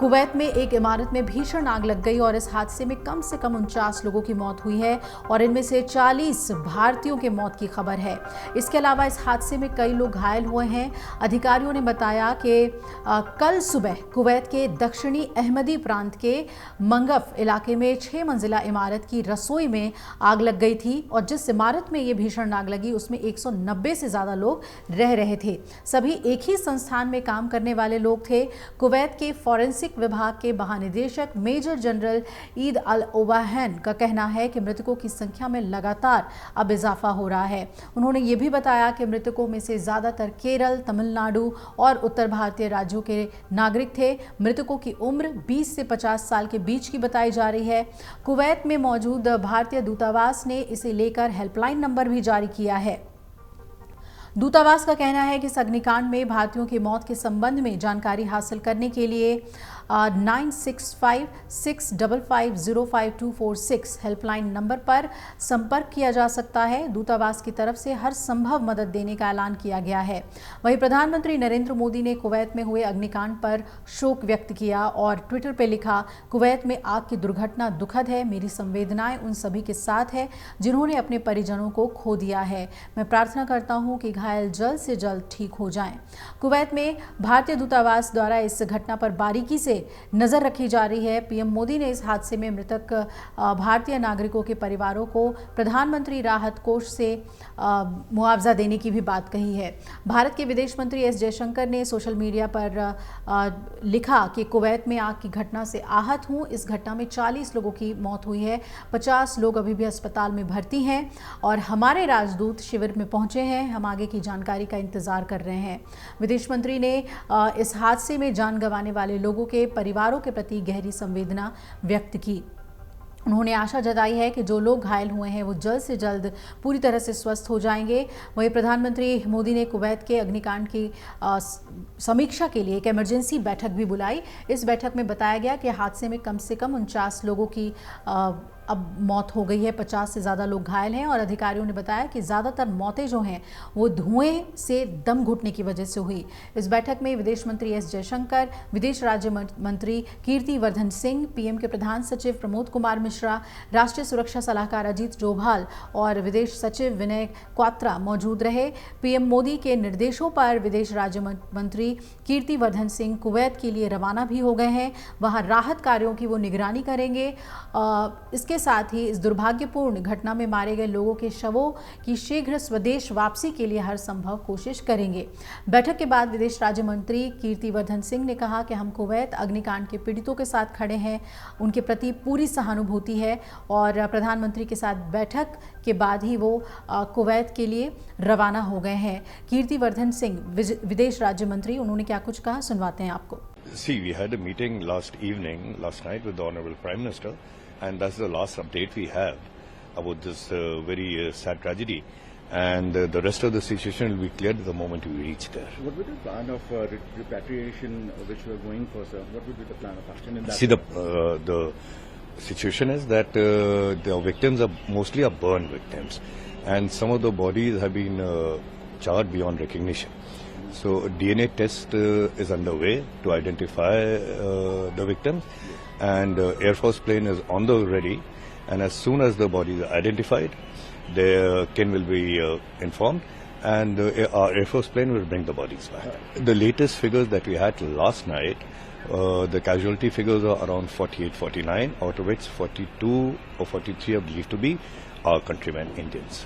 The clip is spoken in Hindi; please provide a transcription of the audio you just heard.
कुवैत में एक इमारत में भीषण आग लग गई और इस हादसे में कम से कम 49 लोगों की मौत हुई है और इनमें से 40 भारतीयों के मौत की खबर है। इसके अलावा इस हादसे में कई लोग घायल हुए हैं। अधिकारियों ने बताया कि कल सुबह कुवैत के दक्षिणी अहमदी प्रांत के मंगफ इलाके में 6 मंजिला इमारत की रसोई में आग लग गई थी और जिस इमारत में ये भीषण आग लगी उसमें 190 से ज्यादा लोग रह रहे थे। सभी एक ही संस्थान में काम करने वाले लोग थे। कुवैत के फॉरेंसिक विभाग के महानिदेशक मेजर जनरल ईद अल ओबाहन का कहना है कि मृतकों की संख्या में लगातार अब इजाफा हो रहा है। उन्होंने ये भी बताया कि मृतकों में से ज्यादातर केरल, तमिलनाडु और उत्तर भारतीय राज्यों के नागरिक थे। मृतकों की उम्र 20 से 50 साल के बीच की बताई जा रही है। कुवैत में मौजूद भारतीय दूतावास ने इसे लेकर हेल्पलाइन नंबर भी जारी किया है। दूतावास का कहना है कि इस अग्निकांड में भारतीयों की मौत के संबंध में जानकारी हासिल करने के लिए 965655052446 हेल्पलाइन नंबर पर संपर्क किया जा सकता है। दूतावास की तरफ से हर संभव मदद देने का ऐलान किया गया है। वहीं प्रधानमंत्री नरेंद्र मोदी ने कुवैत में हुए अग्निकांड पर शोक व्यक्त किया और ट्विटर पर लिखा, कुवैत में आग की दुर्घटना दुखद है। मेरी संवेदनाएं उन सभी के साथ है जिन्होंने अपने परिजनों को खो दिया है। मैं प्रार्थना करता हूं कि घायल जल्द से जल्द ठीक हो जाएं। कुवैत में भारतीय दूतावास द्वारा इस घटना पर बारीकी से नजर रखी जा रही है। पीएम मोदी ने इस हादसे में मृतक भारतीय नागरिकों के परिवारों को प्रधानमंत्री राहत कोष से मुआवजा देने की भी बात कही है। भारत के विदेश मंत्री एस जयशंकर ने सोशल मीडिया पर लिखा कि कुवैत में आग की घटना से आहत हूं। इस घटना में 40 लोगों की मौत हुई है। 50 लोग अभी भी अस्पताल में भर्ती हैं और हमारे राजदूत शिविर में पहुंचे हैं। हम आगे की जानकारी का इंतजार कर रहे हैं। विदेश मंत्री ने इस हादसे में जान गंवाने वाले लोगों के परिवारों के प्रति गहरी संवेदना व्यक्त की। उन्होंने आशा जताई है कि जो लोग घायल हुए हैं वो जल्द से जल्द पूरी तरह से स्वस्थ हो जाएंगे। वहीं प्रधानमंत्री मोदी ने कुवैत के अग्निकांड की समीक्षा के लिए एक इमरजेंसी बैठक भी बुलाई। इस बैठक में बताया गया कि हादसे में कम से कम 49 लोगों की अब मौत हो गई है। 50 से ज़्यादा लोग घायल हैं और अधिकारियों ने बताया कि ज़्यादातर मौतें जो हैं वो धुएं से दम घुटने की वजह से हुई। इस बैठक में विदेश मंत्री एस जयशंकर, विदेश राज्य मंत्री कीर्ति वर्धन सिंह, पीएम के प्रधान सचिव प्रमोद कुमार मिश्रा, राष्ट्रीय सुरक्षा सलाहकार अजीत डोभाल और विदेश सचिव विनय क्वात्रा मौजूद रहे। पीएम मोदी के निर्देशों पर विदेश राज्य मंत्री कीर्ति वर्धन सिंह कुवैत के लिए रवाना भी हो गए हैं। वहाँ राहत कार्यों की वो निगरानी करेंगे। इसके साथ ही इस दुर्भाग्यपूर्ण घटना में मारे गए लोगों के शवों की शीघ्र स्वदेश वापसी के लिए हर संभव कोशिश करेंगे। बैठक के बाद विदेश राज्य मंत्री कीर्ति वर्धन सिंह ने कहा कि हम कुवैत अग्निकांड के पीड़ितों के साथ खड़े हैं, उनके प्रति पूरी सहानुभूति है और प्रधानमंत्री के साथ बैठक के बाद ही वो कुवैत के लिए रवाना हो गए हैं। कीर्ति वर्धन सिंह विदेश राज्य मंत्री, उन्होंने क्या कुछ कहा सुनवाते हैं आपको। See, we had a meeting last night with the Honorable Prime Minister, and that's the last update we have about this very sad tragedy. And the rest of the situation will be cleared the moment we reach there. What would be the plan of repatriation which we are going for, sir? What would be the plan of action in that? See, the situation is that the victims are mostly burn victims, and some of the bodies have been charred beyond recognition. So DNA test is underway to identify the victims, and Air Force plane is on the ready, and as soon as the bodies are identified, their kin will be informed, and our Air Force plane will bring the bodies back. The latest figures that we had last night, the casualty figures are around 48-49, out of which 42 or 43 are believed to be our countrymen Indians.